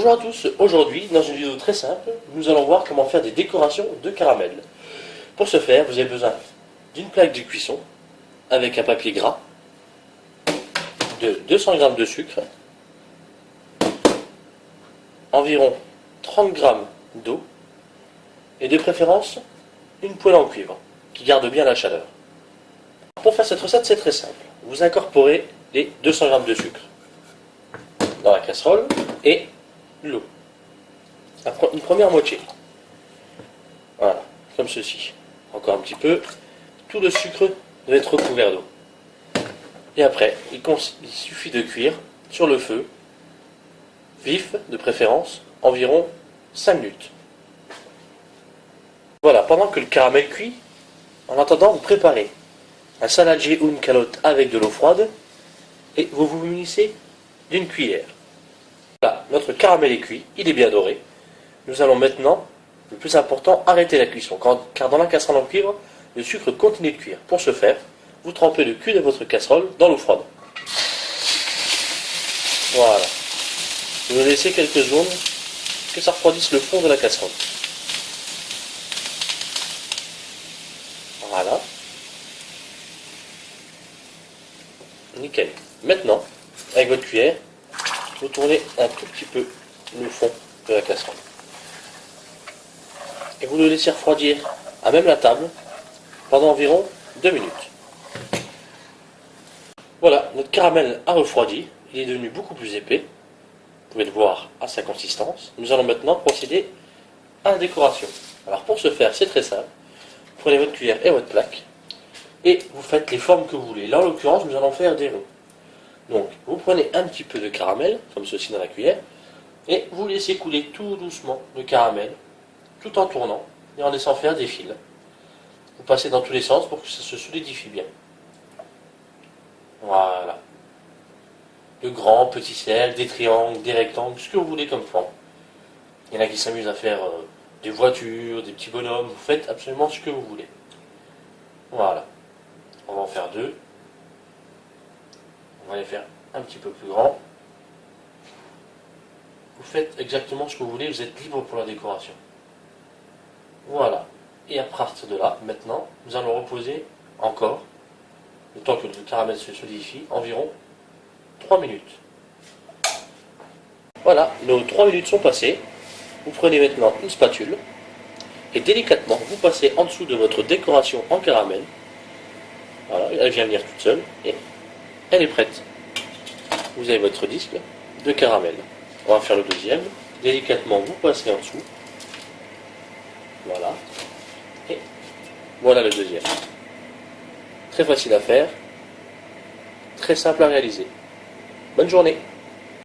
Bonjour à tous, aujourd'hui dans une vidéo très simple, nous allons voir comment faire des décorations de caramel. Pour ce faire, vous avez besoin d'une plaque de cuisson avec un papier gras, de 200 g de sucre, environ 30 g d'eau et de préférence une poêle en cuivre qui garde bien la chaleur. Pour faire cette recette, c'est très simple. Vous incorporez les 200 g de sucre dans la casserole et l'eau. Une première moitié. Voilà, comme ceci. Encore un petit peu. Tout le sucre doit être recouvert d'eau. Et après, il suffit de cuire sur le feu, vif de préférence, environ 5 minutes. Voilà, pendant que le caramel cuit, en attendant, vous préparez un saladier ou une calotte avec de l'eau froide et vous vous munissez d'une cuillère. Voilà, notre caramel est cuit, il est bien doré. Nous allons maintenant, le plus important, arrêter la cuisson, car dans la casserole en cuivre, le sucre continue de cuire. Pour ce faire, vous trempez le cul de votre casserole dans l'eau froide. Voilà. Vous laissez quelques secondes que ça refroidisse le fond de la casserole. Voilà. Nickel. Maintenant, avec votre cuillère, vous tournez un tout petit peu le fond de la casserole. Et vous le laissez refroidir à même la table pendant environ 2 minutes. Voilà, notre caramel a refroidi, il est devenu beaucoup plus épais. Vous pouvez le voir à sa consistance. Nous allons maintenant procéder à la décoration. Alors pour ce faire, c'est très simple. Vous prenez votre cuillère et votre plaque et vous faites les formes que vous voulez. Là en l'occurrence, nous allons faire des ronds. Donc vous prenez un petit peu de caramel, comme ceci dans la cuillère, et vous laissez couler tout doucement le caramel, tout en tournant et en laissant faire des fils. Vous passez dans tous les sens pour que ça se solidifie bien. Voilà. De grands, petits cercles, des triangles, des rectangles, ce que vous voulez comme forme. Il y en a qui s'amusent à faire des voitures, des petits bonhommes. Vous faites absolument ce que vous voulez. Voilà. On va en faire deux. On va les faire un petit peu plus grands. Vous faites exactement ce que vous voulez, vous êtes libre pour la décoration. Voilà. Et à partir de là, maintenant, nous allons reposer encore, le temps que le caramel se solidifie, environ 3 minutes. Voilà, nos 3 minutes sont passées. Vous prenez maintenant une spatule et délicatement, vous passez en dessous de votre décoration en caramel. Voilà, elle vient venir toute seule et elle est prête. Vous avez votre disque de caramel. On va faire le deuxième. Délicatement, vous passez en dessous. Voilà. Et voilà le deuxième. Très facile à faire. Très simple à réaliser. Bonne journée.